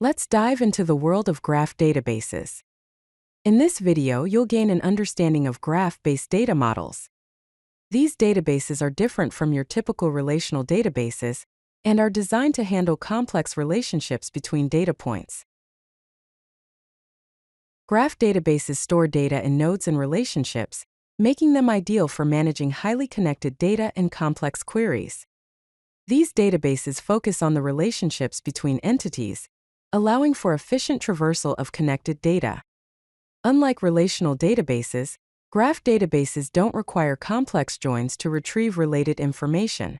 Let's dive into the world of graph databases. In this video, you'll gain an understanding of graph-based data models. These databases are different from your typical relational databases and are designed to handle complex relationships between data points. Graph databases store data in nodes and relationships, making them ideal for managing highly connected data and complex queries. These databases focus on the relationships between entities, allowing for efficient traversal of connected data. Unlike relational databases, graph databases don't require complex joins to retrieve related information.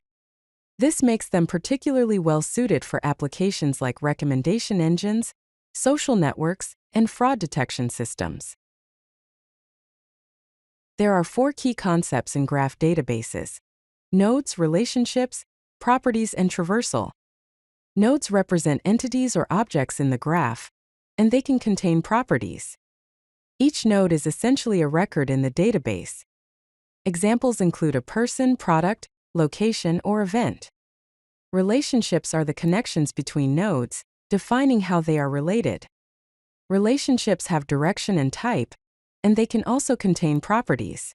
This makes them particularly well-suited for applications like recommendation engines, social networks, and fraud detection systems. There are 4 key concepts in graph databases: nodes, relationships, properties, and traversal. Nodes represent entities or objects in the graph, and they can contain properties. Each node is essentially a record in the database. Examples include a person, product, location, or event. Relationships are the connections between nodes, defining how they are related. Relationships have direction and type, and they can also contain properties.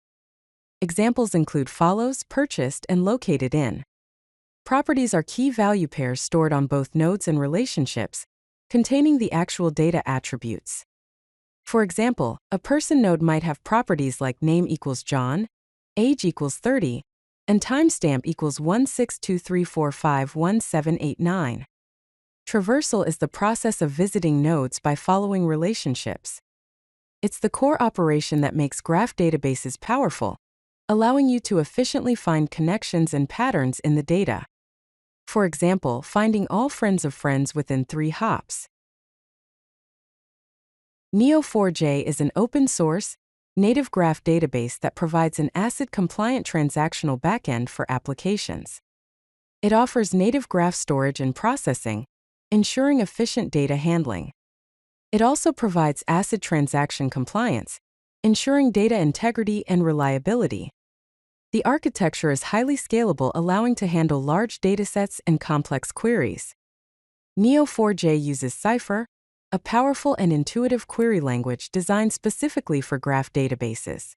Examples include follows, purchased, and located in. Properties are key value pairs stored on both nodes and relationships, containing the actual data attributes. For example, a person node might have properties like name equals John, age equals 30, and timestamp equals 16234511789. Traversal is the process of visiting nodes by following relationships. It's the core operation that makes graph databases powerful, allowing you to efficiently find connections and patterns in the data. For example, finding all friends of friends within 3 hops. Neo4j is an open-source, native graph database that provides an ACID-compliant transactional backend for applications. It offers native graph storage and processing, ensuring efficient data handling. It also provides ACID transaction compliance, ensuring data integrity and reliability. The architecture is highly scalable, allowing to handle large datasets and complex queries. Neo4j uses Cypher, a powerful and intuitive query language designed specifically for graph databases.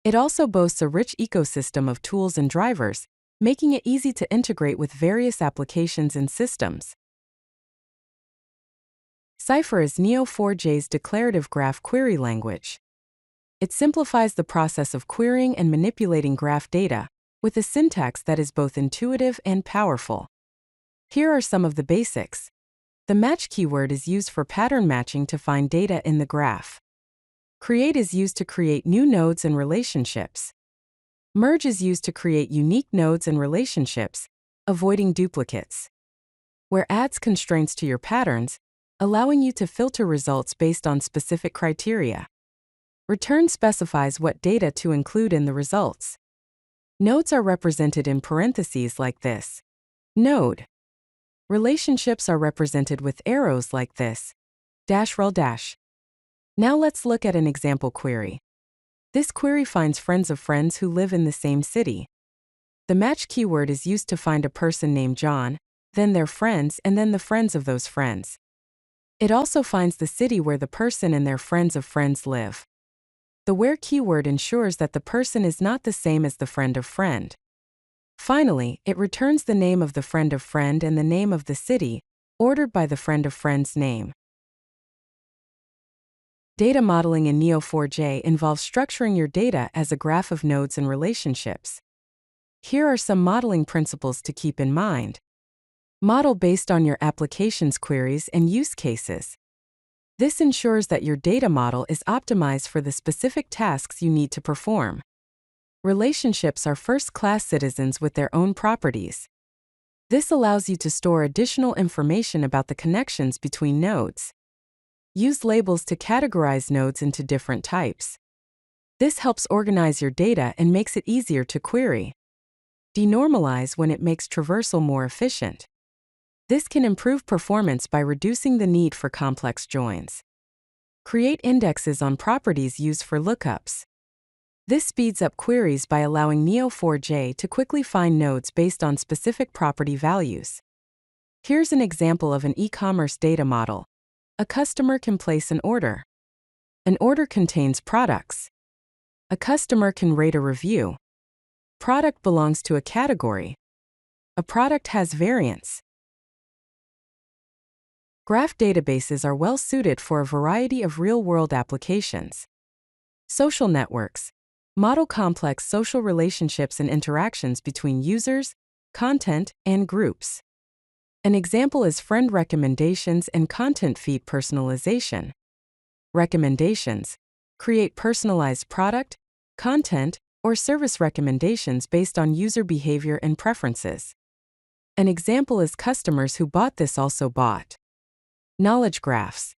It also boasts a rich ecosystem of tools and drivers, making it easy to integrate with various applications and systems. Cypher is Neo4j's declarative graph query language. It simplifies the process of querying and manipulating graph data, with a syntax that is both intuitive and powerful. Here are some of the basics. The match keyword is used for pattern matching to find data in the graph. Create is used to create new nodes and relationships. Merge is used to create unique nodes and relationships, avoiding duplicates. Where adds constraints to your patterns, allowing you to filter results based on specific criteria. Return specifies what data to include in the results. Nodes are represented in parentheses like this. Node. Relationships are represented with arrows like this. ~rel-. Now let's look at an example query. This query finds friends of friends who live in the same city. The match keyword is used to find a person named John, then their friends, and then the friends of those friends. It also finds the city where the person and their friends of friends live. The where keyword ensures that the person is not the same as the friend of friend. Finally, it returns the name of the friend of friend and the name of the city, ordered by the friend of friend's name. Data modeling in Neo4j involves structuring your data as a graph of nodes and relationships. Here are some modeling principles to keep in mind. Model based on your application's queries and use cases. This ensures that your data model is optimized for the specific tasks you need to perform. Relationships are first-class citizens with their own properties. This allows you to store additional information about the connections between nodes. Use labels to categorize nodes into different types. This helps organize your data and makes it easier to query. Denormalize when it makes traversal more efficient. This can improve performance by reducing the need for complex joins. Create indexes on properties used for lookups. This speeds up queries by allowing Neo4j to quickly find nodes based on specific property values. Here's an example of an e-commerce data model. A customer can place an order. An order contains products. A customer can rate a review. Product belongs to a category. A product has variants. Graph databases are well suited for a variety of real-world applications. Social networks model complex social relationships and interactions between users, content, and groups. An example is friend recommendations and content feed personalization. Recommendations create personalized product, content, or service recommendations based on user behavior and preferences. An example is customers who bought this also bought. Knowledge graphs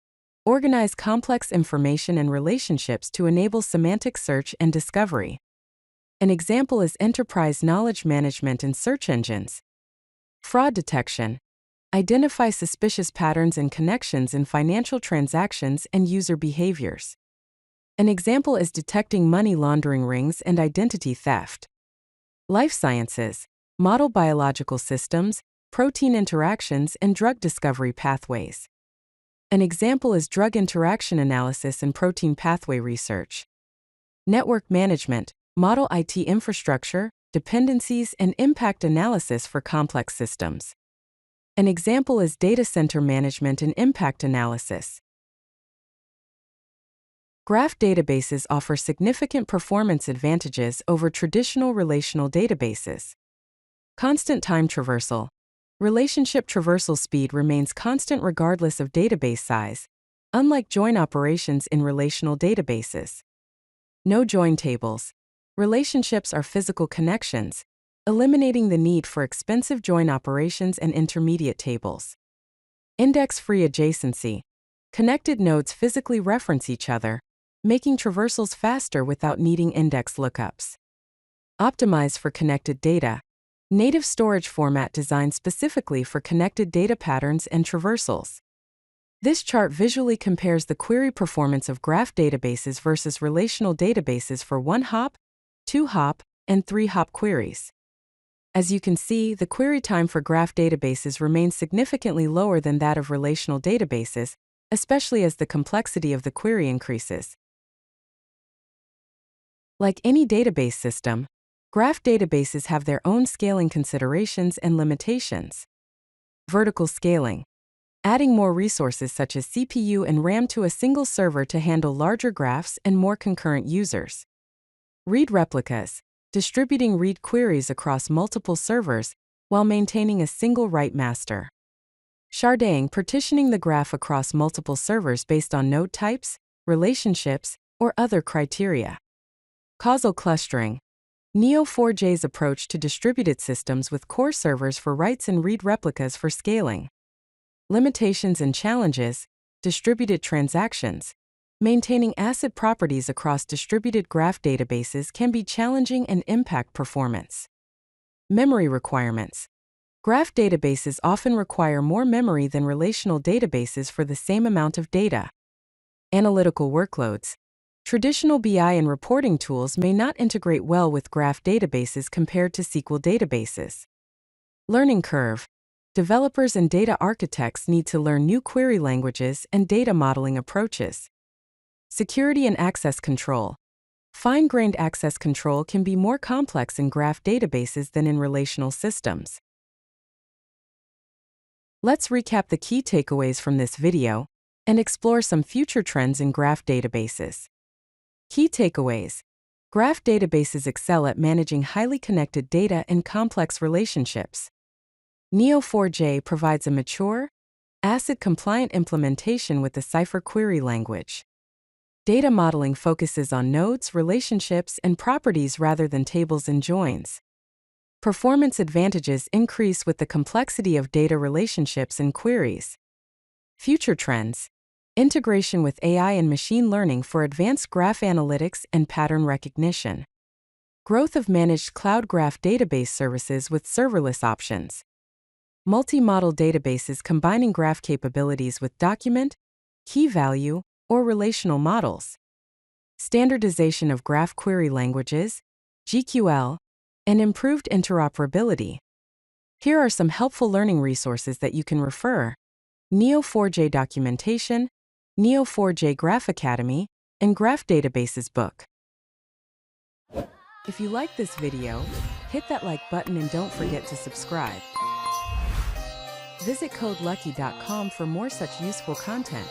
organize complex information and relationships to enable semantic search and discovery. An example is enterprise knowledge management in search engines. Fraud detection identify suspicious patterns and connections in financial transactions and user behaviors. An example is detecting money laundering rings and identity theft. Life sciences model biological systems, protein interactions, and drug discovery pathways. An example is drug interaction analysis and protein pathway research. Network management model IT infrastructure, dependencies, and impact analysis for complex systems. An example is data center management and impact analysis. Graph databases offer significant performance advantages over traditional relational databases. Constant time traversal. Relationship traversal speed remains constant regardless of database size, unlike join operations in relational databases. No join tables. Relationships are physical connections, eliminating the need for expensive join operations and intermediate tables. Index-free adjacency. Connected nodes physically reference each other, making traversals faster without needing index lookups. Optimized for connected data. Native storage format designed specifically for connected data patterns and traversals. This chart visually compares the query performance of graph databases versus relational databases for 1-hop, 2-hop, and 3-hop queries. As you can see, the query time for graph databases remains significantly lower than that of relational databases, especially as the complexity of the query increases. Like any database system, graph databases have their own scaling considerations and limitations. Vertical scaling. Adding more resources such as CPU and RAM to a single server to handle larger graphs and more concurrent users. Read replicas. Distributing read queries across multiple servers while maintaining a single write master. Sharding. Partitioning the graph across multiple servers based on node types, relationships, or other criteria. Causal clustering. Neo4j's approach to distributed systems with core servers for writes and read replicas for scaling. Limitations and challenges. Distributed transactions. Maintaining ACID properties across distributed graph databases can be challenging and impact performance. Memory requirements. Graph databases often require more memory than relational databases for the same amount of data. Analytical workloads. Traditional BI and reporting tools may not integrate well with graph databases compared to SQL databases. Learning curve. Developers and data architects need to learn new query languages and data modeling approaches. Security and access control. Fine-grained access control can be more complex in graph databases than in relational systems. Let's recap the key takeaways from this video and explore some future trends in graph databases. Key takeaways. Graph databases excel at managing highly connected data and complex relationships. Neo4j provides a mature, ACID-compliant implementation with the Cypher query language. Data modeling focuses on nodes, relationships, and properties rather than tables and joins. Performance advantages increase with the complexity of data relationships and queries. Future trends. Integration with AI and machine learning for advanced graph analytics and pattern recognition. Growth of managed cloud graph database services with serverless options. Multi-model databases combining graph capabilities with document, key value, or relational models. Standardization of graph query languages, GQL, and improved interoperability. Here are some helpful learning resources that you can refer: Neo4j Documentation, Neo4j Graph Academy, and Graph Databases book. If you like this video, hit that like button and don't forget to subscribe. Visit codelucky.com for more such useful content.